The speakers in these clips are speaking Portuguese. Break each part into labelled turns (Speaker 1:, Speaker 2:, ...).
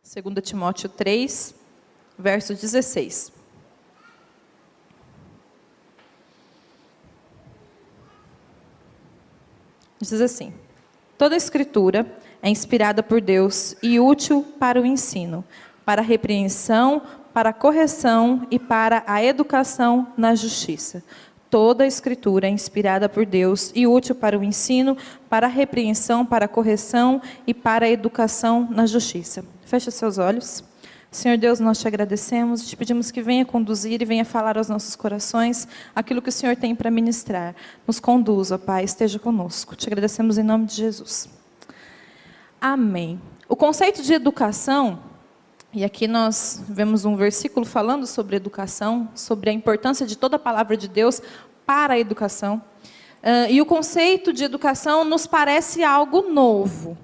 Speaker 1: 2 Timóteo 3, verso 16. Diz assim: toda a Escritura é inspirada por Deus e útil para o ensino, para a repreensão, para a correção e para a educação na justiça. Toda a Escritura é inspirada por Deus e útil para o ensino, para a repreensão, para a correção e para a educação na justiça. Feche seus olhos. Senhor Deus, nós te agradecemos e te pedimos que venha conduzir e venha falar aos nossos corações aquilo que o Senhor tem para ministrar. Nos conduza, Pai, esteja conosco. Te agradecemos em nome de Jesus. Amém. O conceito de educação, e aqui nós vemos um versículo falando sobre educação, sobre a importância de toda a palavra de Deus para a educação. E o conceito de educação nos parece algo novo.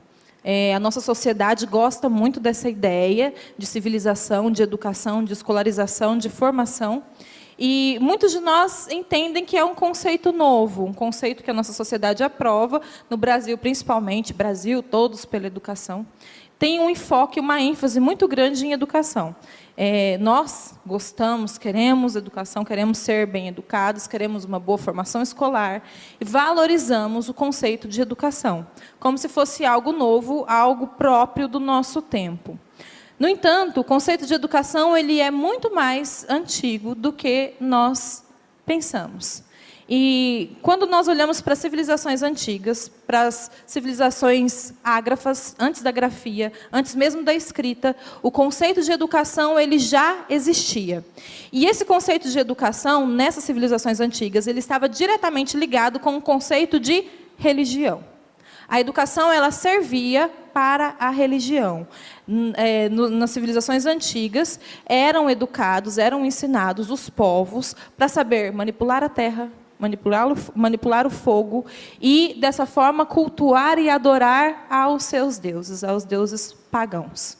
Speaker 1: A nossa sociedade gosta muito dessa ideia de civilização, de educação, de escolarização, de formação. E muitos de nós entendem que é um conceito novo, um conceito que a nossa sociedade aprova, no Brasil principalmente, Brasil, todos pela educação. Tem um enfoque, uma ênfase muito grande em educação. Nós gostamos, queremos educação, queremos ser bem educados, queremos uma boa formação escolar e valorizamos o conceito de educação, como se fosse algo novo, algo próprio do nosso tempo. No entanto, o conceito de educação ele é muito mais antigo do que nós pensamos. E quando nós olhamos para as civilizações antigas, para as civilizações ágrafas, antes da grafia, antes mesmo da escrita, o conceito de educação ele já existia. E esse conceito de educação, nessas civilizações antigas, ele estava diretamente ligado com o conceito de religião. A educação ela servia para a religião. Nas civilizações antigas, eram educados, eram ensinados os povos para saber manipular a terra, manipular o fogo e, dessa forma, cultuar e adorar aos seus deuses, aos deuses pagãos.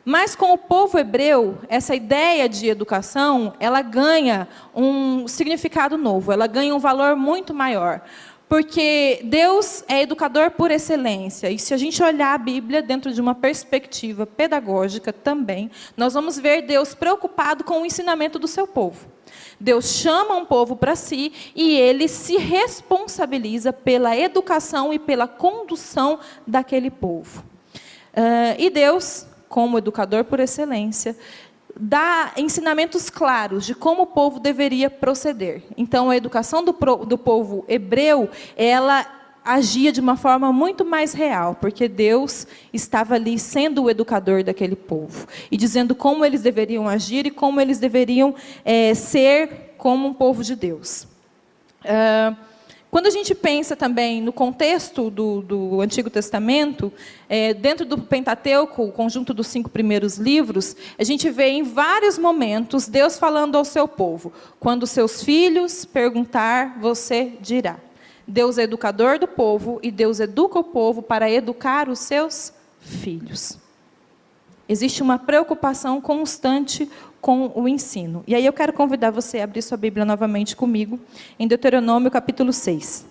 Speaker 1: Mas com o povo hebreu, essa ideia de educação, ela ganha um significado novo, ela ganha um valor muito maior. Porque Deus é educador por excelência. E se a gente olhar a Bíblia dentro de uma perspectiva pedagógica também, nós vamos ver Deus preocupado com o ensinamento do seu povo. Deus chama um povo para si e ele se responsabiliza pela educação e pela condução daquele povo. E Deus, como educador por excelência, dá ensinamentos claros de como o povo deveria proceder. Então, a educação do povo hebreu, ela agia de uma forma muito mais real, porque Deus estava ali sendo o educador daquele povo, e dizendo como eles deveriam agir e como eles deveriam ser como um povo de Deus. Quando a gente pensa também no contexto do Antigo Testamento, dentro do Pentateuco, o conjunto dos 5 primeiros livros, a gente vê em vários momentos Deus falando ao seu povo: quando seus filhos perguntar, você dirá. Deus é educador do povo e Deus educa o povo para educar os seus filhos. Existe uma preocupação constante com o ensino. E aí eu quero convidar você a abrir sua Bíblia novamente comigo, em Deuteronômio capítulo 6.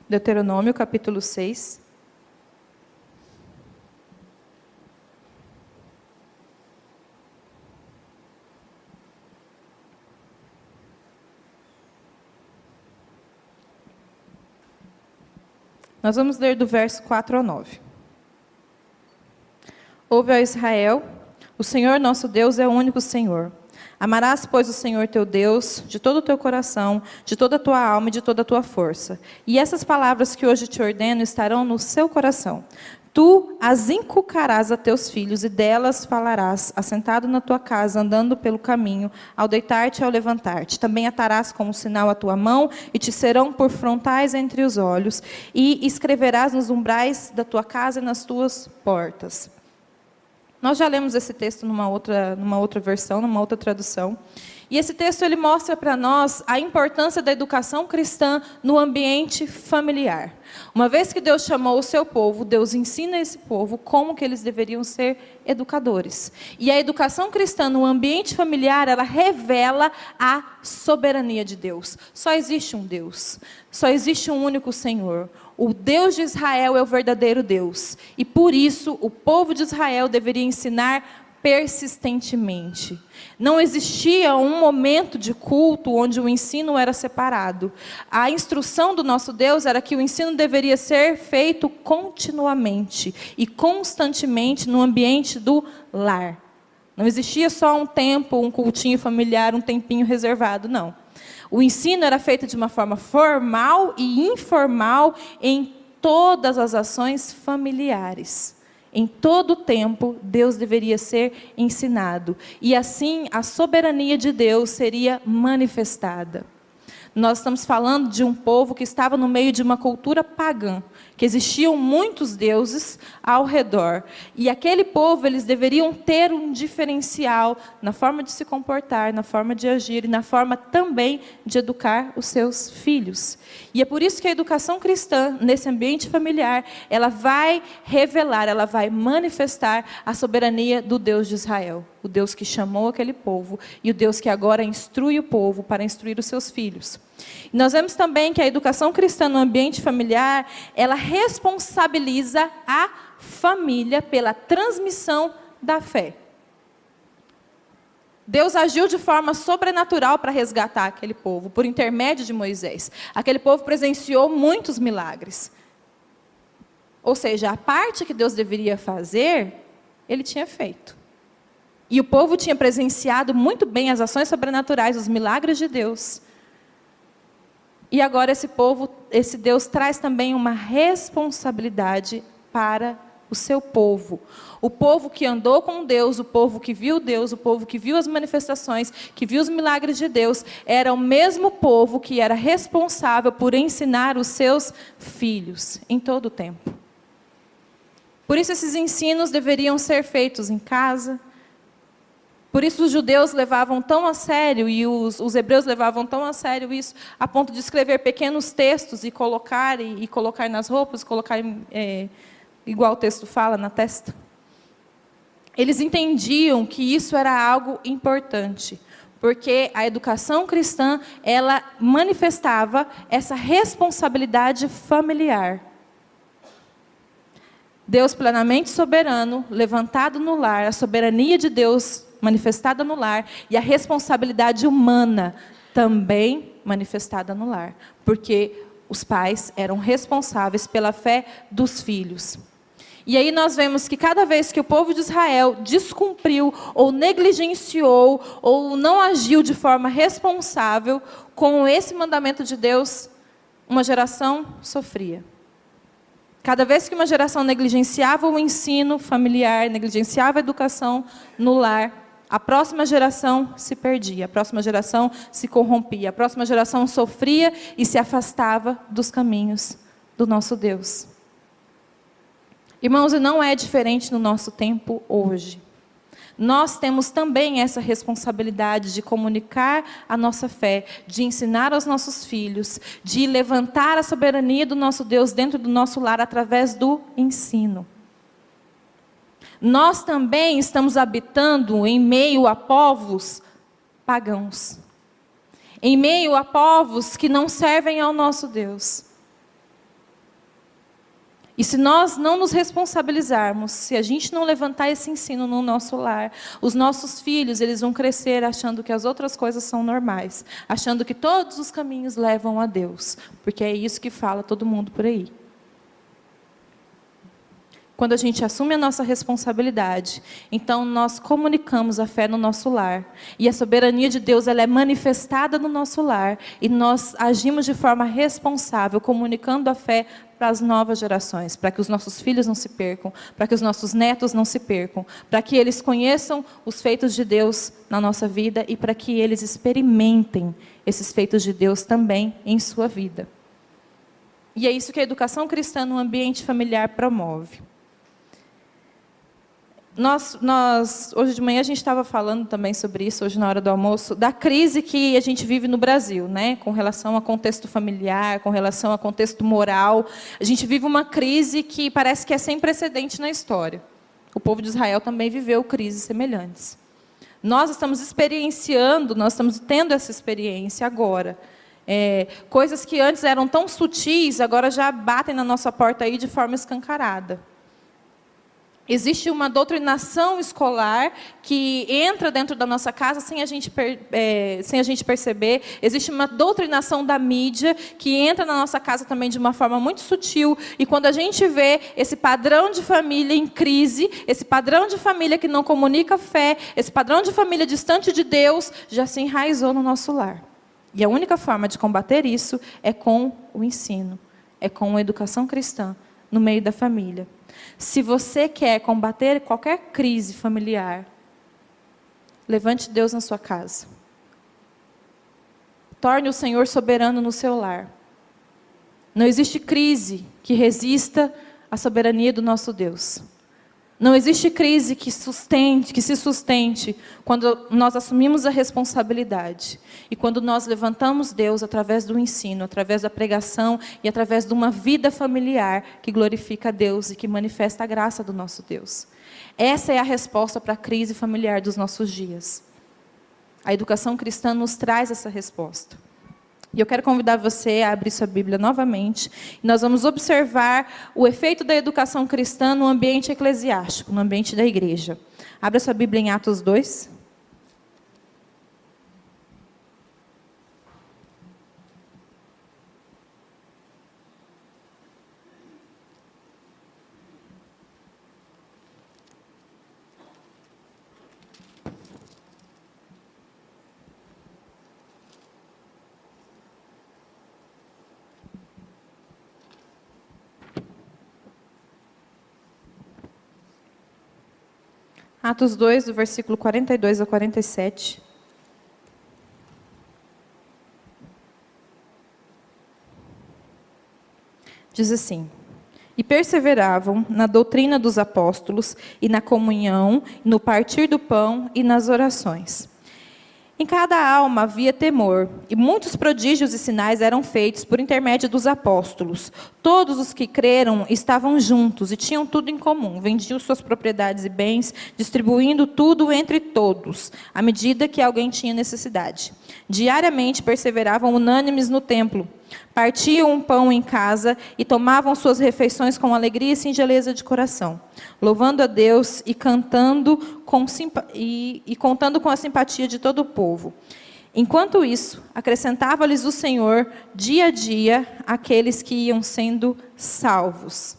Speaker 1: Deuteronômio capítulo 6. Nós vamos ler do verso 4 ao 9. Ouve, ó Israel, o Senhor nosso Deus é o único Senhor. Amarás, pois, o Senhor teu Deus de todo o teu coração, de toda a tua alma e de toda a tua força. E essas palavras que hoje te ordeno estarão no seu coração. Tu as inculcarás a teus filhos e delas falarás, assentado na tua casa, andando pelo caminho, ao deitar-te e ao levantar-te. Também atarás como sinal a tua mão e te serão por frontais entre os olhos, e escreverás nos umbrais da tua casa e nas tuas portas. Nós já lemos esse texto numa outra versão, numa outra tradução. E esse texto ele mostra para nós a importância da educação cristã no ambiente familiar. Uma vez que Deus chamou o seu povo, Deus ensina esse povo como que eles deveriam ser educadores. E a educação cristã no ambiente familiar, ela revela a soberania de Deus. Só existe um Deus. Só existe um único Senhor. O Deus de Israel é o verdadeiro Deus. E por isso, o povo de Israel deveria ensinar persistentemente. Não existia um momento de culto onde o ensino era separado. A instrução do nosso Deus era que o ensino deveria ser feito continuamente e constantemente no ambiente do lar. Não existia só um tempo, um cultinho familiar, um tempinho reservado, não. O ensino era feito de uma forma formal e informal em todas as ações familiares. Em todo o tempo, Deus deveria ser ensinado. E assim, a soberania de Deus seria manifestada. Nós estamos falando de um povo que estava no meio de uma cultura pagã, que existiam muitos deuses ao redor. E aquele povo, eles deveriam ter um diferencial na forma de se comportar, na forma de agir e na forma também de educar os seus filhos. E é por isso que a educação cristã, nesse ambiente familiar, ela vai revelar, ela vai manifestar a soberania do Deus de Israel. O Deus que chamou aquele povo e o Deus que agora instrui o povo para instruir os seus filhos. E nós vemos também que a educação cristã no ambiente familiar, ela responsabiliza a família pela transmissão da fé. Deus agiu de forma sobrenatural para resgatar aquele povo, por intermédio de Moisés. Aquele povo presenciou muitos milagres. Ou seja, a parte que Deus deveria fazer, ele tinha feito. E o povo tinha presenciado muito bem as ações sobrenaturais, os milagres de Deus. E agora esse Deus traz também uma responsabilidade para o seu povo. O povo que andou com Deus, o povo que viu Deus, o povo que viu as manifestações, que viu os milagres de Deus, era o mesmo povo que era responsável por ensinar os seus filhos em todo o tempo. Por isso esses ensinos deveriam ser feitos em casa. Por isso os judeus levavam tão a sério, e os hebreus levavam tão a sério isso, a ponto de escrever pequenos textos e colocar nas roupas, colocar igual o texto fala, na testa. Eles entendiam que isso era algo importante, porque a educação cristã, ela manifestava essa responsabilidade familiar. Deus plenamente soberano, levantado no lar, a soberania de Deus manifestada no lar, e a responsabilidade humana também manifestada no lar, porque os pais eram responsáveis pela fé dos filhos. E aí nós vemos que cada vez que o povo de Israel descumpriu, ou negligenciou, ou não agiu de forma responsável com esse mandamento de Deus, uma geração sofria. Cada vez que uma geração negligenciava o ensino familiar, negligenciava a educação no lar, a próxima geração se perdia, a próxima geração se corrompia, a próxima geração sofria e se afastava dos caminhos do nosso Deus. Irmãos, e não é diferente no nosso tempo hoje. Nós temos também essa responsabilidade de comunicar a nossa fé, de ensinar aos nossos filhos, de levantar a soberania do nosso Deus dentro do nosso lar através do ensino. Nós também estamos habitando em meio a povos pagãos, em meio a povos que não servem ao nosso Deus. E se nós não nos responsabilizarmos, se a gente não levantar esse ensino no nosso lar, os nossos filhos, eles vão crescer achando que as outras coisas são normais, achando que todos os caminhos levam a Deus, porque é isso que fala todo mundo por aí. Quando a gente assume a nossa responsabilidade, então nós comunicamos a fé no nosso lar. E a soberania de Deus, ela é manifestada no nosso lar. E nós agimos de forma responsável, comunicando a fé para as novas gerações, para que os nossos filhos não se percam, para que os nossos netos não se percam, para que eles conheçam os feitos de Deus na nossa vida e para que eles experimentem esses feitos de Deus também em sua vida. E é isso que a educação cristã no ambiente familiar promove. Hoje de manhã a gente estava falando também sobre isso, hoje na hora do almoço, da crise que a gente vive no Brasil, né? Com relação ao contexto familiar, com relação ao contexto moral. A gente vive uma crise que parece que é sem precedente na história. O povo de Israel também viveu crises semelhantes. Nós estamos experienciando, nós estamos tendo essa experiência agora. Coisas que antes eram tão sutis, agora já batem na nossa porta aí de forma escancarada. Existe uma doutrinação escolar que entra dentro da nossa casa sem a gente perceber. Existe uma doutrinação da mídia que entra na nossa casa também de uma forma muito sutil. E quando a gente vê esse padrão de família em crise, esse padrão de família que não comunica fé, esse padrão de família distante de Deus, já se enraizou no nosso lar. E a única forma de combater isso é com o ensino, é com a educação cristã no meio da família. Se você quer combater qualquer crise familiar, levante Deus na sua casa. Torne o Senhor soberano no seu lar. Não existe crise que resista à soberania do nosso Deus. Não existe crise que se sustente quando nós assumimos a responsabilidade. E quando nós levantamos Deus através do ensino, através da pregação e através de uma vida familiar que glorifica a Deus e que manifesta a graça do nosso Deus. Essa é a resposta para a crise familiar dos nossos dias. A educação cristã nos traz essa resposta. E eu quero convidar você a abrir sua Bíblia novamente. E nós vamos observar o efeito da educação cristã no ambiente eclesiástico, no ambiente da igreja. Abra sua Bíblia em Atos 2. Atos 2, do versículo 42 ao 47. Diz assim: E perseveravam na doutrina dos apóstolos, e na comunhão, no partir do pão e nas orações. Em cada alma havia temor, e muitos prodígios e sinais eram feitos por intermédio dos apóstolos. Todos os que creram estavam juntos e tinham tudo em comum. Vendiam suas propriedades e bens, distribuindo tudo entre todos, à medida que alguém tinha necessidade. Diariamente perseveravam unânimes no templo. Partiam um pão em casa e tomavam suas refeições com alegria e singeleza de coração, louvando a Deus e contando com a simpatia de todo o povo. Enquanto isso, acrescentava-lhes o Senhor, dia a dia, aqueles que iam sendo salvos.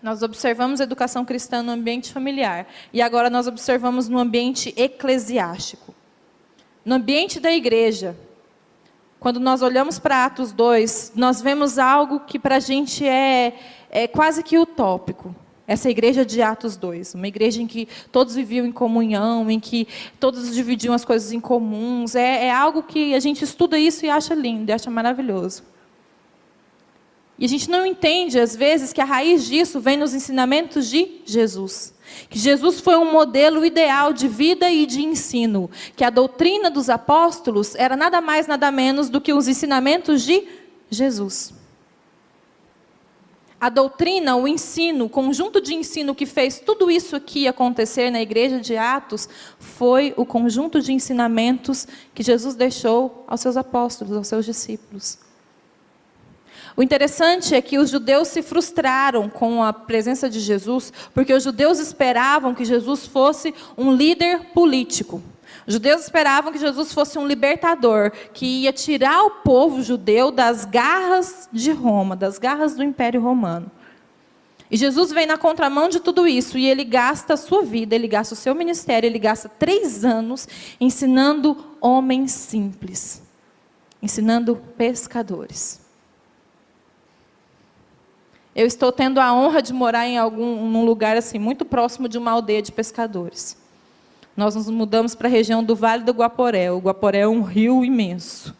Speaker 1: Nós observamos a educação cristã no ambiente familiar, e agora nós observamos no ambiente eclesiástico. No ambiente da igreja, quando nós olhamos para Atos 2, nós vemos algo que para a gente é quase que utópico. Essa igreja de Atos 2, uma igreja em que todos viviam em comunhão, em que todos dividiam as coisas em comuns. É algo que a gente estuda isso e acha lindo, e acha maravilhoso. E a gente não entende, às vezes, que a raiz disso vem nos ensinamentos de Jesus. Que Jesus foi um modelo ideal de vida e de ensino. Que a doutrina dos apóstolos era nada mais, nada menos do que os ensinamentos de Jesus. A doutrina, o ensino, o conjunto de ensino que fez tudo isso aqui acontecer na igreja de Atos, foi o conjunto de ensinamentos que Jesus deixou aos seus apóstolos, aos seus discípulos. O interessante é que os judeus se frustraram com a presença de Jesus, porque os judeus esperavam que Jesus fosse um líder político. Os judeus esperavam que Jesus fosse um libertador, que ia tirar o povo judeu das garras de Roma, das garras do Império Romano. E Jesus vem na contramão de tudo isso, e ele gasta a sua vida, ele gasta o seu ministério, ele gasta 3 anos ensinando homens simples, ensinando pescadores. Eu estou tendo a honra de morar num lugar assim, muito próximo de uma aldeia de pescadores. Nós nos mudamos para a região do Vale do Guaporé. O Guaporé é um rio imenso.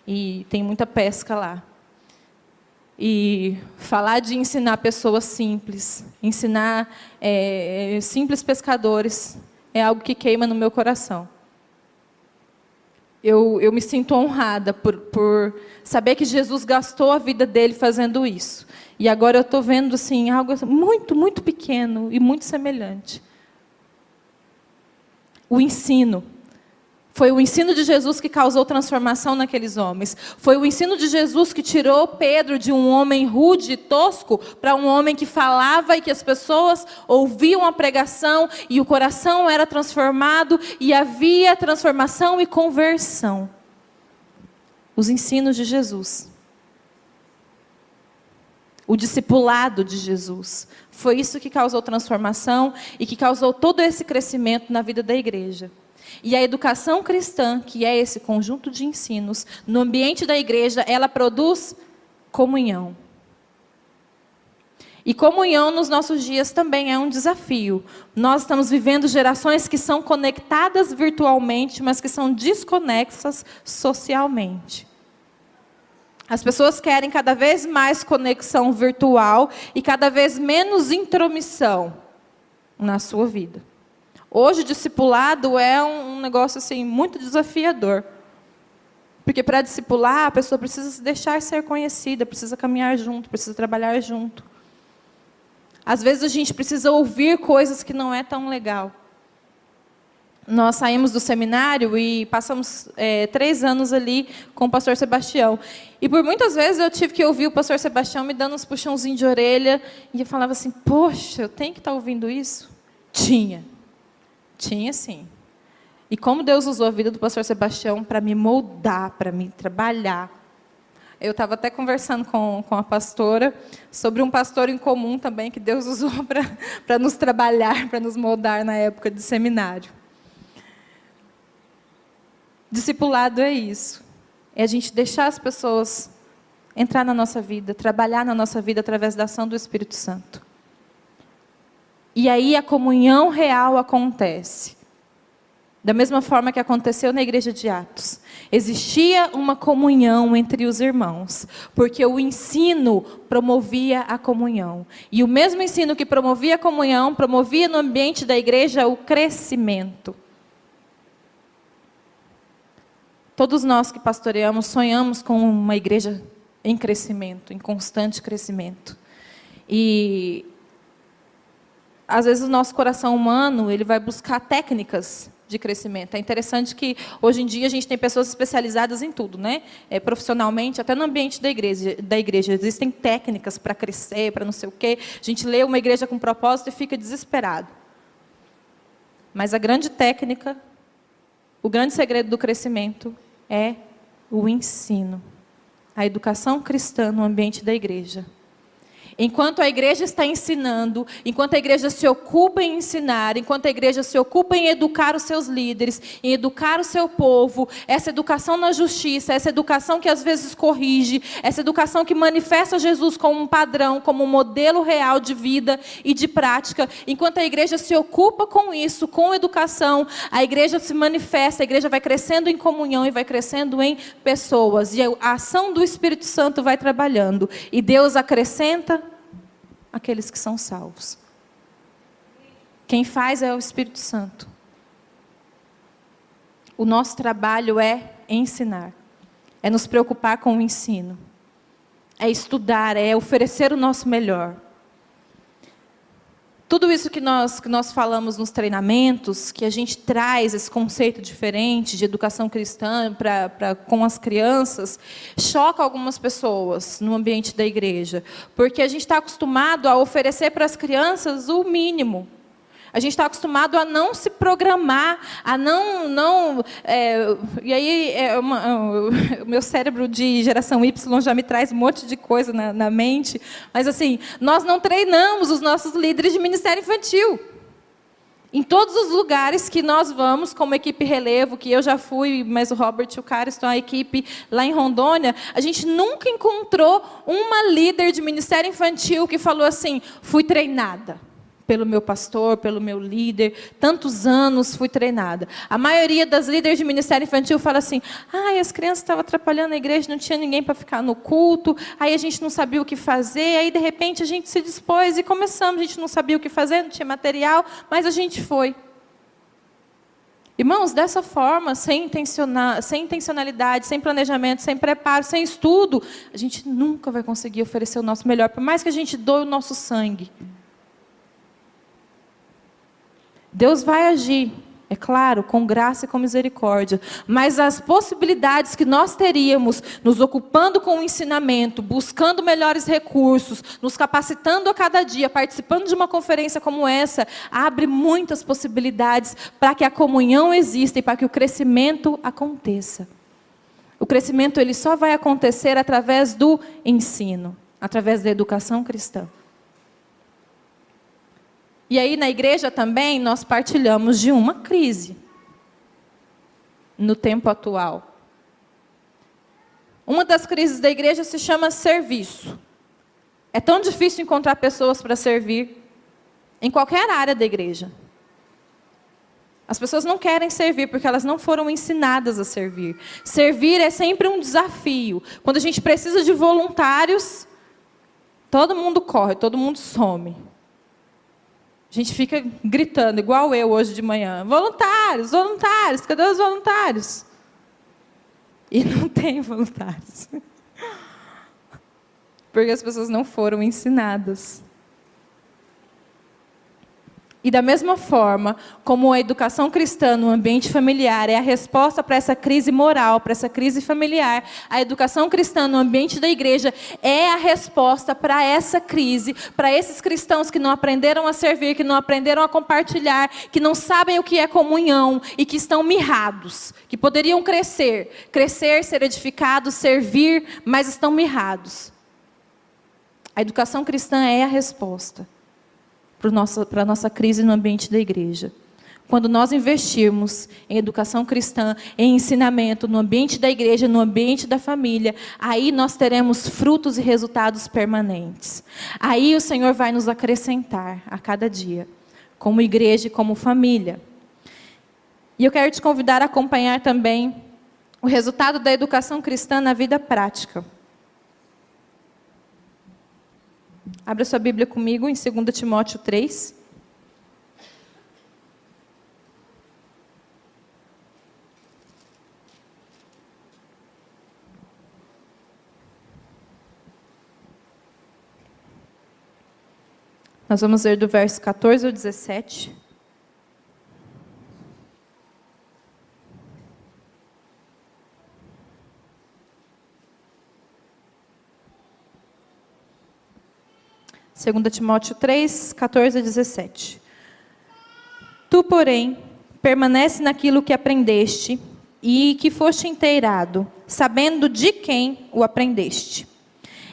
Speaker 1: E tem muita pesca lá. E falar de ensinar pessoas simples, ensinar simples pescadores, é algo que queima no meu coração. Eu me sinto honrada por saber que Jesus gastou a vida dele fazendo isso. E agora eu estou vendo assim, algo muito, muito pequeno e muito semelhante. O ensino. Foi o ensino de Jesus que causou transformação naqueles homens. Foi o ensino de Jesus que tirou Pedro de um homem rude e tosco para um homem que falava e que as pessoas ouviam a pregação e o coração era transformado e havia transformação e conversão. Os ensinos de Jesus. O discipulado de Jesus. Foi isso que causou transformação e que causou todo esse crescimento na vida da igreja. E a educação cristã, que é esse conjunto de ensinos, no ambiente da igreja, ela produz comunhão. E comunhão nos nossos dias também é um desafio. Nós estamos vivendo gerações que são conectadas virtualmente, mas que são desconexas socialmente. As pessoas querem cada vez mais conexão virtual e cada vez menos intromissão na sua vida. Hoje, discipulado é um negócio assim, muito desafiador. Porque para discipular, a pessoa precisa se deixar ser conhecida, precisa caminhar junto, precisa trabalhar junto. Às vezes a gente precisa ouvir coisas que não é tão legal. Nós saímos do seminário e passamos 3 anos ali com o pastor Sebastião. E por muitas vezes eu tive que ouvir o pastor Sebastião me dando uns puxãozinhos de orelha. E eu falava assim, poxa, eu tenho que estar ouvindo isso? Tinha sim. E como Deus usou a vida do pastor Sebastião para me moldar, para me trabalhar. Eu estava até conversando com a pastora sobre um pastor em comum também que Deus usou para nos trabalhar, para nos moldar na época de seminário. Discipulado é isso. É a gente deixar as pessoas entrar na nossa vida, trabalhar na nossa vida através da ação do Espírito Santo. E aí a comunhão real acontece. Da mesma forma que aconteceu na igreja de Atos. Existia uma comunhão entre os irmãos, porque o ensino promovia a comunhão. E o mesmo ensino que promovia a comunhão, promovia no ambiente da igreja o crescimento. Todos nós que pastoreamos sonhamos com uma igreja em crescimento, em constante crescimento. E às vezes o nosso coração humano, ele vai buscar técnicas de crescimento. É interessante que hoje em dia a gente tem pessoas especializadas em tudo, né? Profissionalmente, até no ambiente da igreja. Existem técnicas para crescer, para não sei o quê. A gente lê uma igreja com propósito e fica desesperado. Mas a grande técnica, o grande segredo do crescimento é o ensino. A educação cristã no ambiente da igreja. Enquanto a igreja está ensinando, enquanto a igreja se ocupa em ensinar, enquanto a igreja se ocupa em educar os seus líderes, em educar o seu povo, essa educação na justiça, essa educação que às vezes corrige, essa educação que manifesta Jesus como um padrão, como um modelo real de vida e de prática, enquanto a igreja se ocupa com isso, com educação, a igreja se manifesta, a igreja vai crescendo em comunhão e vai crescendo em pessoas. E a ação do Espírito Santo vai trabalhando. E Deus acrescenta aqueles que são salvos. Quem faz é o Espírito Santo. O nosso trabalho é ensinar. É nos preocupar com o ensino. É estudar, é oferecer o nosso melhor. Tudo isso que nós falamos nos treinamentos, que a gente traz esse conceito diferente de educação cristã com as crianças, choca algumas pessoas no ambiente da igreja. Porque a gente está acostumado a oferecer para as crianças o mínimo. A gente está acostumado a não se programar, a e aí o meu cérebro de geração Y já me traz um monte de coisa na mente. Mas assim, nós não treinamos os nossos líderes de ministério infantil. Em todos os lugares que nós vamos, como equipe relevo, que eu já fui, mas o Robert e o Cara estão a equipe lá em Rondônia, a gente nunca encontrou uma líder de ministério infantil que falou assim, fui treinada pelo meu pastor, pelo meu líder. Tantos anos fui treinada. A maioria das líderes de ministério infantil fala assim: as crianças estavam atrapalhando a igreja, não tinha ninguém para ficar no culto, aí a gente não sabia o que fazer, aí de repente a gente se dispôs e começamos, a gente não sabia o que fazer, não tinha material, mas a gente foi. Irmãos, dessa forma, sem intencionalidade, sem planejamento, sem preparo, sem estudo, a gente nunca vai conseguir oferecer o nosso melhor, por mais que a gente doe o nosso sangue. Deus vai agir, é claro, com graça e com misericórdia, mas as possibilidades que nós teríamos, nos ocupando com o ensinamento, buscando melhores recursos, nos capacitando a cada dia, participando de uma conferência como essa, abre muitas possibilidades para que a comunhão exista e para que o crescimento aconteça. O crescimento ele só vai acontecer através do ensino, através da educação cristã. E aí, na igreja também, nós partilhamos de uma crise no tempo atual. Uma das crises da igreja se chama serviço. É tão difícil encontrar pessoas para servir em qualquer área da igreja. As pessoas não querem servir porque elas não foram ensinadas a servir. Servir é sempre um desafio. Quando a gente precisa de voluntários, todo mundo corre, todo mundo some. A gente fica gritando, igual eu hoje de manhã: voluntários, voluntários, cadê os voluntários? E não tem voluntários. Porque as pessoas não foram ensinadas. E da mesma forma, como a educação cristã no ambiente familiar é a resposta para essa crise moral, para essa crise familiar, a educação cristã no ambiente da igreja é a resposta para essa crise, para esses cristãos que não aprenderam a servir, que não aprenderam a compartilhar, que não sabem o que é comunhão e que estão mirrados, que poderiam crescer, ser edificados, servir, mas estão mirrados. A educação cristã é a resposta para a nossa crise no ambiente da igreja. Quando nós investirmos em educação cristã, em ensinamento, no ambiente da igreja, no ambiente da família, aí nós teremos frutos e resultados permanentes. Aí o Senhor vai nos acrescentar a cada dia, como igreja e como família. E eu quero te convidar a acompanhar também o resultado da educação cristã na vida prática. Abra sua Bíblia comigo em 2 Timóteo 3. Nós vamos ler do verso 14 ao 17. Segunda Timóteo 3, 14 a 17. Tu, porém, permanece naquilo que aprendeste e que foste inteirado, sabendo de quem o aprendeste.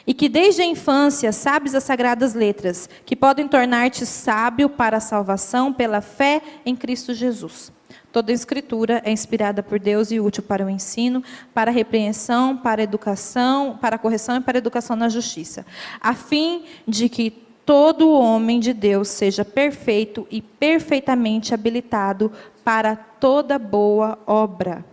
Speaker 1: E que desde a infância sabes as sagradas letras, que podem tornar-te sábio para a salvação pela fé em Cristo Jesus. Toda a Escritura é inspirada por Deus e útil para o ensino, para a repreensão, para a educação, para a correção e para a educação na justiça, a fim de que todo homem de Deus seja perfeito e perfeitamente habilitado para toda boa obra.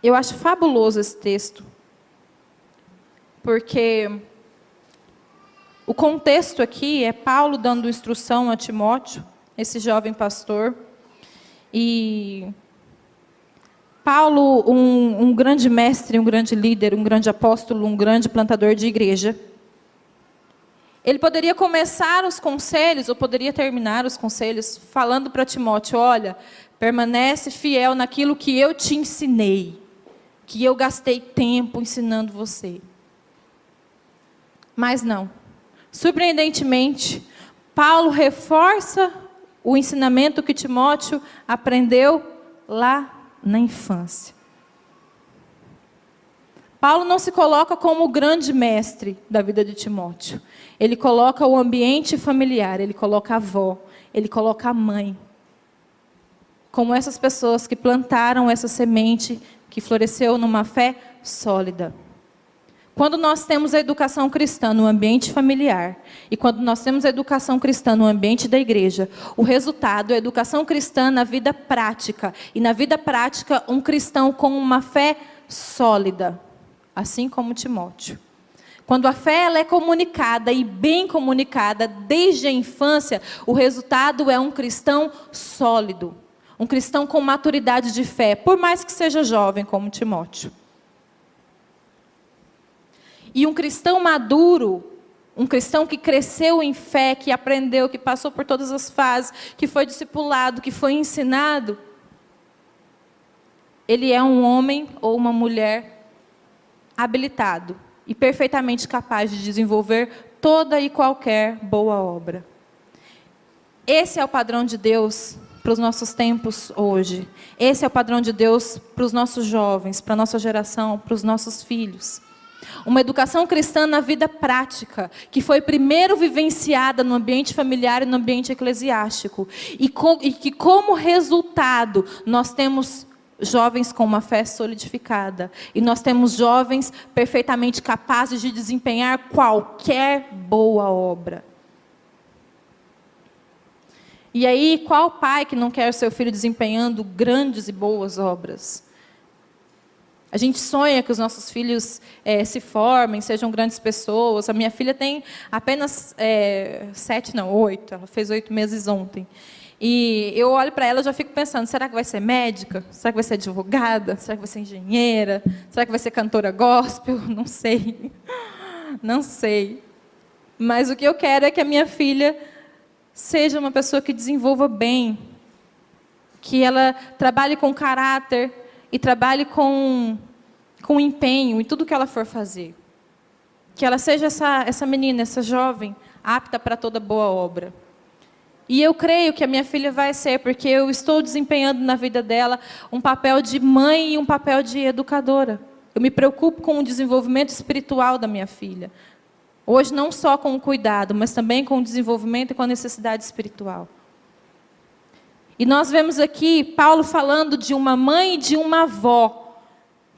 Speaker 1: Eu acho fabuloso esse texto, porque o contexto aqui é Paulo dando instrução a Timóteo, esse jovem pastor, e Paulo, um grande mestre, um grande líder, um grande apóstolo, um grande plantador de igreja, ele poderia começar os conselhos, ou poderia terminar os conselhos, falando para Timóteo: olha, permanece fiel naquilo que eu te ensinei, que eu gastei tempo ensinando você. Mas não. Surpreendentemente, Paulo reforça o ensinamento que Timóteo aprendeu lá na infância. Paulo não se coloca como o grande mestre da vida de Timóteo. Ele coloca o ambiente familiar, ele coloca a avó, ele coloca a mãe. Como essas pessoas que plantaram essa semente que floresceu numa fé sólida. Quando nós temos a educação cristã no ambiente familiar e quando nós temos a educação cristã no ambiente da igreja, o resultado é a educação cristã na vida prática. E na vida prática, um cristão com uma fé sólida, assim como Timóteo. Quando a fé ela é comunicada e bem comunicada desde a infância, o resultado é um cristão sólido. Um cristão com maturidade de fé, por mais que seja jovem como Timóteo. E um cristão maduro, um cristão que cresceu em fé, que aprendeu, que passou por todas as fases, que foi discipulado, que foi ensinado, ele é um homem ou uma mulher habilitado e perfeitamente capaz de desenvolver toda e qualquer boa obra. Esse é o padrão de Deus para os nossos tempos hoje. Esse é o padrão de Deus para os nossos jovens, para a nossa geração, para os nossos filhos. Uma educação cristã na vida prática, que foi primeiro vivenciada no ambiente familiar e no ambiente eclesiástico. E que como resultado nós temos jovens com uma fé solidificada. E nós temos jovens perfeitamente capazes de desempenhar qualquer boa obra. E aí, qual pai que não quer o seu filho desempenhando grandes e boas obras? A gente sonha que os nossos filhos se formem, sejam grandes pessoas. A minha filha tem apenas 8, ela fez 8 meses ontem. E eu olho para ela e já fico pensando, será que vai ser médica? Será que vai ser advogada? Será que vai ser engenheira? Será que vai ser cantora gospel? Não sei. Não sei. Mas o que eu quero é que a minha filha seja uma pessoa que desenvolva bem, que ela trabalhe com caráter e trabalhe com empenho em tudo que ela for fazer. Que ela seja essa menina, essa jovem, apta para toda boa obra. E eu creio que a minha filha vai ser, porque eu estou desempenhando na vida dela um papel de mãe e um papel de educadora. Eu me preocupo com o desenvolvimento espiritual da minha filha. Hoje, não só com o cuidado, mas também com o desenvolvimento e com a necessidade espiritual. E nós vemos aqui Paulo falando de uma mãe e de uma avó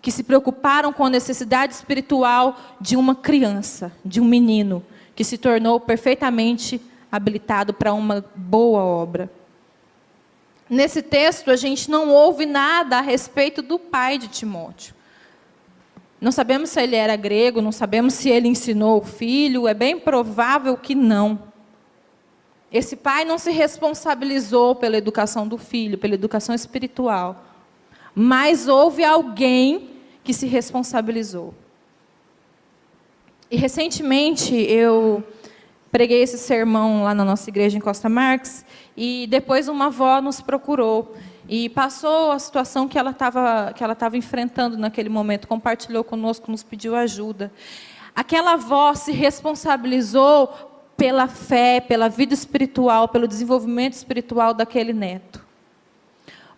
Speaker 1: que se preocuparam com a necessidade espiritual de uma criança, de um menino, que se tornou perfeitamente habilitado para uma boa obra. Nesse texto, a gente não ouve nada a respeito do pai de Timóteo. Não sabemos se ele era grego, não sabemos se ele ensinou o filho, é bem provável que não. Esse pai não se responsabilizou pela educação do filho, pela educação espiritual. Mas houve alguém que se responsabilizou. E recentemente eu preguei esse sermão lá na nossa igreja em Costa Marques, e depois uma avó nos procurou. E passou a situação que ela estava enfrentando naquele momento, compartilhou conosco, nos pediu ajuda. Aquela avó se responsabilizou pela fé, pela vida espiritual, pelo desenvolvimento espiritual daquele neto.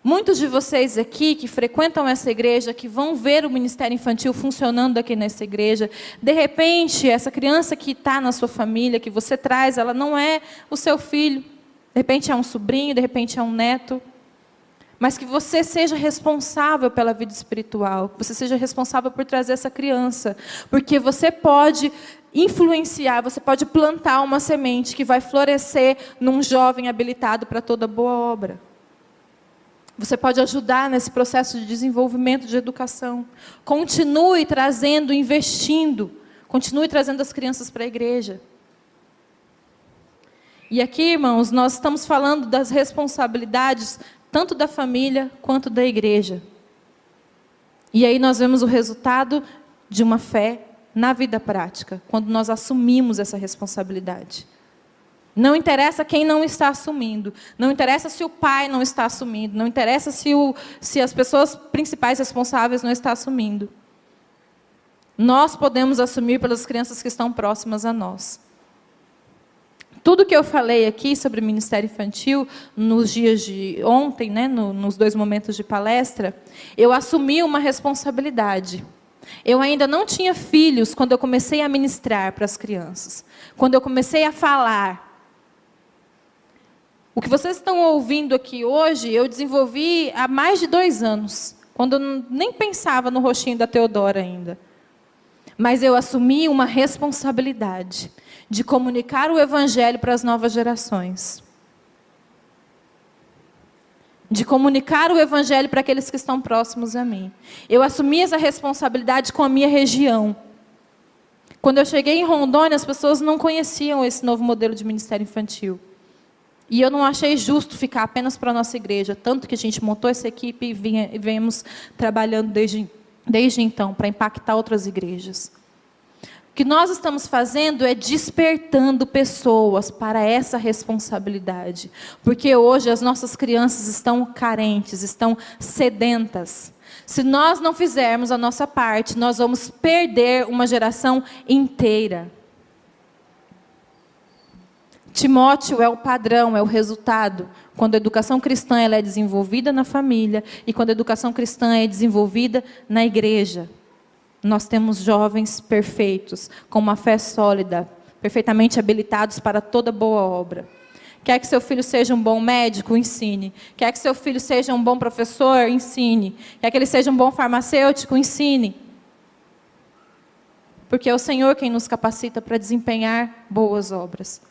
Speaker 1: Muitos de vocês aqui que frequentam essa igreja, que vão ver o ministério infantil funcionando aqui nessa igreja, de repente, essa criança que está na sua família, que você traz, ela não é o seu filho. De repente é um sobrinho, de repente é um neto. Mas que você seja responsável pela vida espiritual, que você seja responsável por trazer essa criança. Porque você pode influenciar, você pode plantar uma semente que vai florescer num jovem habilitado para toda boa obra. Você pode ajudar nesse processo de desenvolvimento de educação. Continue trazendo, investindo. Continue trazendo as crianças para a igreja. E aqui, irmãos, nós estamos falando das responsabilidades tanto da família quanto da igreja. E aí nós vemos o resultado de uma fé na vida prática, quando nós assumimos essa responsabilidade. Não interessa quem não está assumindo, não interessa se o pai não está assumindo, não interessa se as pessoas principais responsáveis não estão assumindo. Nós podemos assumir pelas crianças que estão próximas a nós. Tudo que eu falei aqui sobre o ministério infantil, nos dias de ontem, né, nos 2 momentos de palestra, eu assumi uma responsabilidade. Eu ainda não tinha filhos quando eu comecei a ministrar para as crianças. Quando eu comecei a falar. O que vocês estão ouvindo aqui hoje, eu desenvolvi há mais de 2 anos, quando eu nem pensava no rostinho da Teodora ainda. Mas eu assumi uma responsabilidade de comunicar o Evangelho para as novas gerações. De comunicar o Evangelho para aqueles que estão próximos a mim. Eu assumi essa responsabilidade com a minha região. Quando eu cheguei em Rondônia, as pessoas não conheciam esse novo modelo de ministério infantil. E eu não achei justo ficar apenas para a nossa igreja, tanto que a gente montou essa equipe e viemos trabalhando desde então, para impactar outras igrejas. O que nós estamos fazendo é despertando pessoas para essa responsabilidade. Porque hoje as nossas crianças estão carentes, estão sedentas. Se nós não fizermos a nossa parte, nós vamos perder uma geração inteira. Timóteo é o padrão, é o resultado. Quando a educação cristã ela é desenvolvida na família e quando a educação cristã é desenvolvida na igreja. Nós temos jovens perfeitos, com uma fé sólida, perfeitamente habilitados para toda boa obra. Quer que seu filho seja um bom médico? Ensine. Quer que seu filho seja um bom professor? Ensine. Quer que ele seja um bom farmacêutico? Ensine. Porque é o Senhor quem nos capacita para desempenhar boas obras.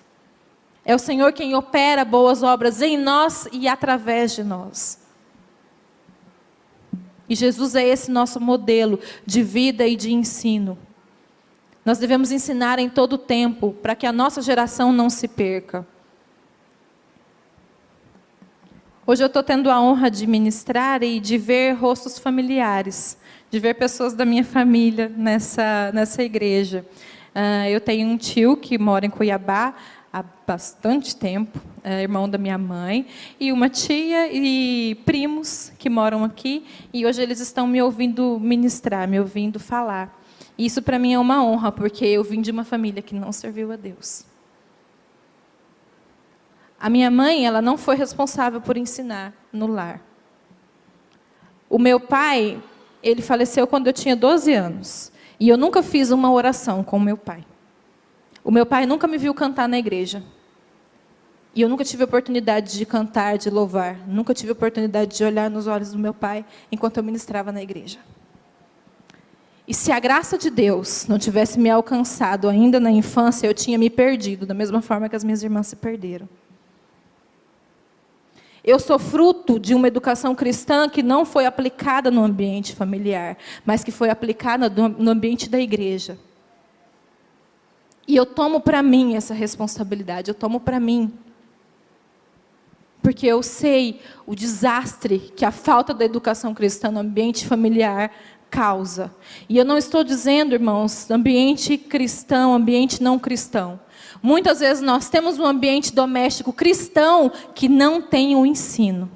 Speaker 1: É o Senhor quem opera boas obras em nós e através de nós. E Jesus é esse nosso modelo de vida e de ensino. Nós devemos ensinar em todo o tempo, para que a nossa geração não se perca. Hoje eu estou tendo a honra de ministrar e de ver rostos familiares, de ver pessoas da minha família nessa igreja. Eu tenho um tio que mora em Cuiabá há bastante tempo, irmão da minha mãe, e uma tia e primos que moram aqui, e hoje eles estão me ouvindo ministrar, me ouvindo falar. E isso para mim é uma honra, porque eu vim de uma família que não serviu a Deus. A minha mãe, ela não foi responsável por ensinar no lar. O meu pai, ele faleceu quando eu tinha 12 anos, e eu nunca fiz uma oração com o meu pai. O meu pai nunca me viu cantar na igreja. E eu nunca tive a oportunidade de cantar, de louvar. Nunca tive a oportunidade de olhar nos olhos do meu pai enquanto eu ministrava na igreja. E se a graça de Deus não tivesse me alcançado ainda na infância, eu tinha me perdido, da mesma forma que as minhas irmãs se perderam. Eu sou fruto de uma educação cristã que não foi aplicada no ambiente familiar, mas que foi aplicada no ambiente da igreja. E eu tomo para mim essa responsabilidade, eu tomo para mim. Porque eu sei o desastre que a falta da educação cristã no ambiente familiar causa. E eu não estou dizendo, irmãos, ambiente cristão, ambiente não cristão. Muitas vezes nós temos um ambiente doméstico cristão que não tem o ensino.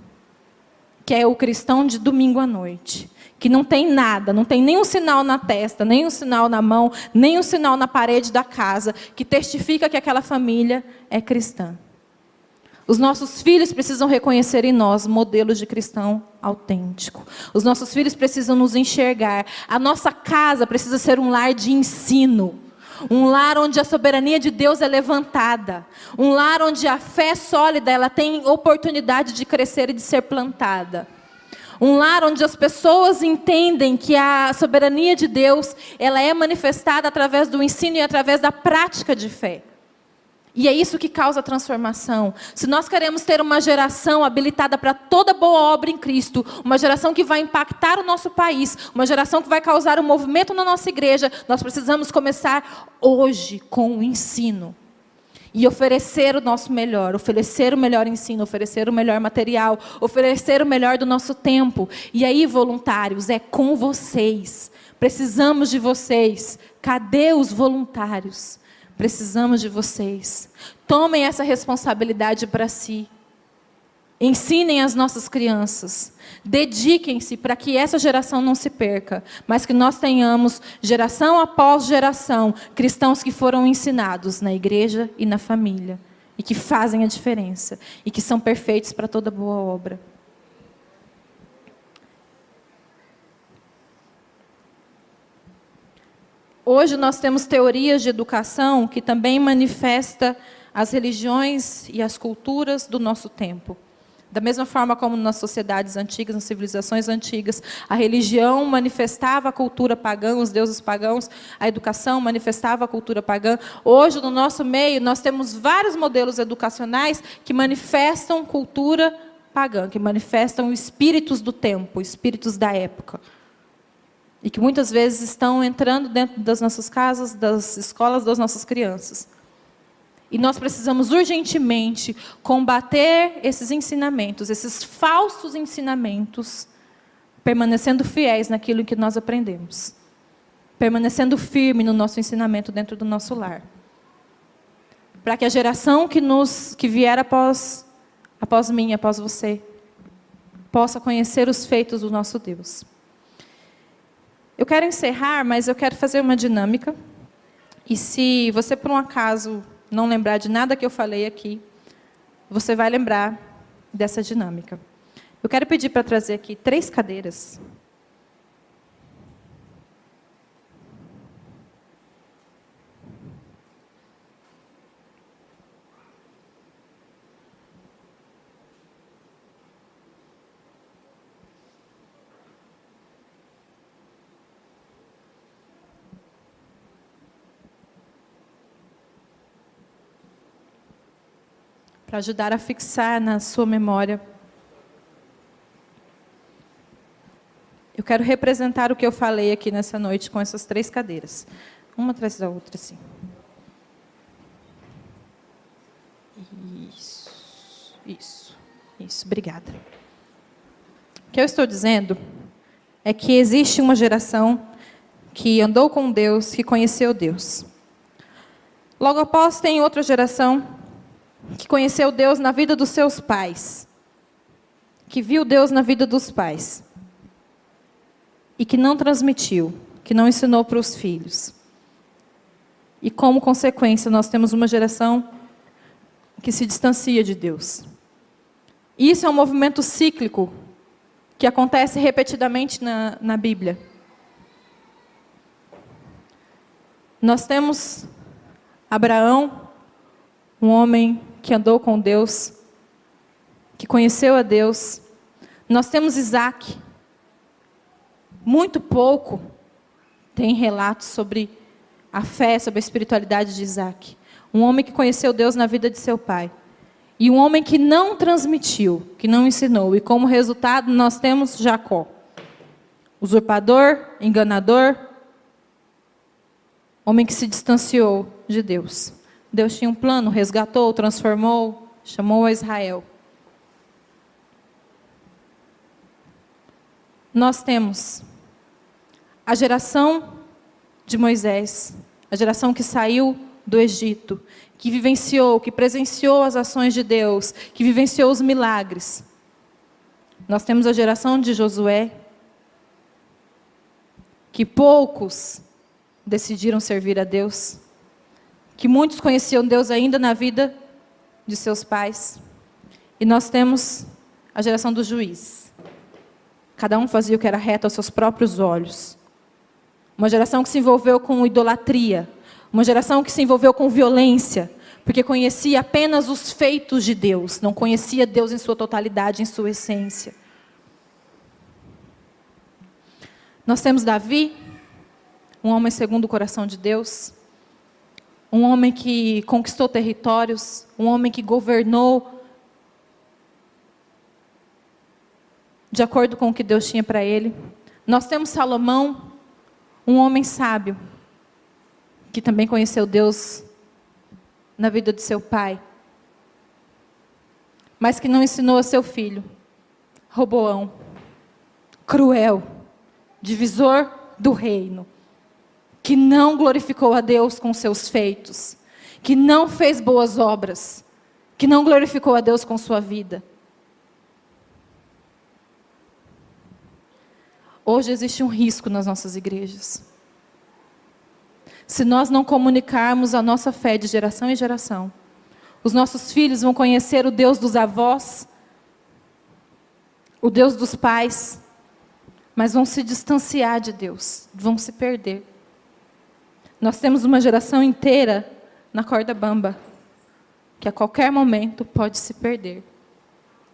Speaker 1: Que é o cristão de domingo à noite. Que não tem nada, não tem nenhum sinal na testa, nem um sinal na mão, nem um sinal na parede da casa, que testifica que aquela família é cristã. Os nossos filhos precisam reconhecer em nós modelos de cristão autêntico. Os nossos filhos precisam nos enxergar. A nossa casa precisa ser um lar de ensino. Um lar onde a soberania de Deus é levantada. Um lar onde a fé sólida ela tem oportunidade de crescer e de ser plantada. Um lar onde as pessoas entendem que a soberania de Deus ela é manifestada através do ensino e através da prática de fé. E é isso que causa transformação. Se nós queremos ter uma geração habilitada para toda boa obra em Cristo, uma geração que vai impactar o nosso país, uma geração que vai causar um movimento na nossa igreja, nós precisamos começar hoje com o ensino. E oferecer o nosso melhor, oferecer o melhor ensino, oferecer o melhor material, oferecer o melhor do nosso tempo. E aí, voluntários, é com vocês. Precisamos de vocês. Cadê os voluntários? Precisamos de vocês. Tomem essa responsabilidade para si. Ensinem as nossas crianças. Dediquem-se para que essa geração não se perca, mas que nós tenhamos, geração após geração, cristãos que foram ensinados na igreja e na família, e que fazem a diferença, e que são perfeitos para toda boa obra. Hoje nós temos teorias de educação que também manifestam as religiões e as culturas do nosso tempo. Da mesma forma como nas sociedades antigas, nas civilizações antigas, a religião manifestava a cultura pagã, os deuses pagãos, a educação manifestava a cultura pagã. Hoje, no nosso meio, nós temos vários modelos educacionais que manifestam cultura pagã, que manifestam espíritos do tempo, espíritos da época. E que muitas vezes estão entrando dentro das nossas casas, das escolas das nossas crianças. E nós precisamos urgentemente combater esses ensinamentos, esses falsos ensinamentos, permanecendo fiéis naquilo que nós aprendemos. Permanecendo firme no nosso ensinamento dentro do nosso lar. Para que a geração que vier após mim, após você, possa conhecer os feitos do nosso Deus. Eu quero encerrar, mas eu quero fazer uma dinâmica. E se você, por um acaso, não lembrar de nada que eu falei aqui, você vai lembrar dessa dinâmica. Eu quero pedir para trazer aqui 3 cadeiras. Para ajudar a fixar na sua memória. Eu quero representar o que eu falei aqui nessa noite com essas 3 cadeiras. Uma atrás da outra, assim. Isso. Obrigada. O que eu estou dizendo é que existe uma geração que andou com Deus, que conheceu Deus. Logo após, tem outra geração que conheceu Deus na vida dos seus pais, que viu Deus na vida dos pais, e que não transmitiu, que não ensinou para os filhos. E como consequência, nós temos uma geração que se distancia de Deus. Isso é um movimento cíclico, que acontece repetidamente na Bíblia. Nós temos Abraão, um homem que andou com Deus, que conheceu a Deus. Nós temos Isaac. Muito pouco tem relatos sobre a fé, sobre a espiritualidade de Isaac. Um homem que conheceu Deus na vida de seu pai. E um homem que não transmitiu, que não ensinou. E como resultado, nós temos Jacó. Usurpador, enganador, homem que se distanciou de Deus. Deus tinha um plano, resgatou, transformou, chamou a Israel. Nós temos a geração de Moisés, a geração que saiu do Egito, que vivenciou, que presenciou as ações de Deus, que vivenciou os milagres. Nós temos a geração de Josué, que poucos decidiram servir a Deus, que muitos conheciam Deus ainda na vida de seus pais. E nós temos a geração dos juízes. Cada um fazia o que era reto aos seus próprios olhos. Uma geração que se envolveu com idolatria. Uma geração que se envolveu com violência, porque conhecia apenas os feitos de Deus, não conhecia Deus em sua totalidade, em sua essência. Nós temos Davi, um homem segundo o coração de Deus, um homem que conquistou territórios, um homem que governou de acordo com o que Deus tinha para ele. Nós temos Salomão, um homem sábio, que também conheceu Deus na vida de seu pai, mas que não ensinou a seu filho, Roboão, cruel, divisor do reino, que não glorificou a Deus com seus feitos, que não fez boas obras, que não glorificou a Deus com sua vida. Hoje existe um risco nas nossas igrejas. Se nós não comunicarmos a nossa fé de geração em geração, os nossos filhos vão conhecer o Deus dos avós, o Deus dos pais, mas vão se distanciar de Deus, vão se perder. Nós temos uma geração inteira na corda bamba, que a qualquer momento pode se perder.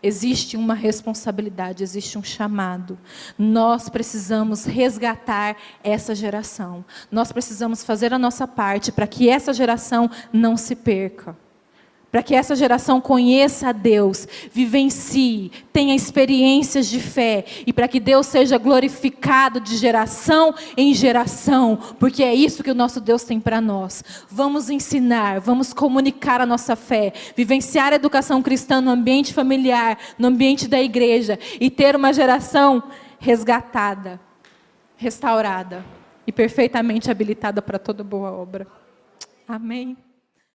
Speaker 1: existe uma responsabilidade, existe um chamado. Nós precisamos resgatar essa geração. Nós precisamos fazer a nossa parte para que essa geração não se perca. Para que essa geração conheça a Deus, vivencie, tenha experiências de fé. E para que Deus seja glorificado de geração em geração. Porque é isso que o nosso Deus tem para nós. Vamos ensinar, vamos comunicar a nossa fé. Vivenciar a educação cristã no ambiente familiar, no ambiente da igreja. E ter uma geração resgatada, restaurada e perfeitamente habilitada para toda boa obra. Amém.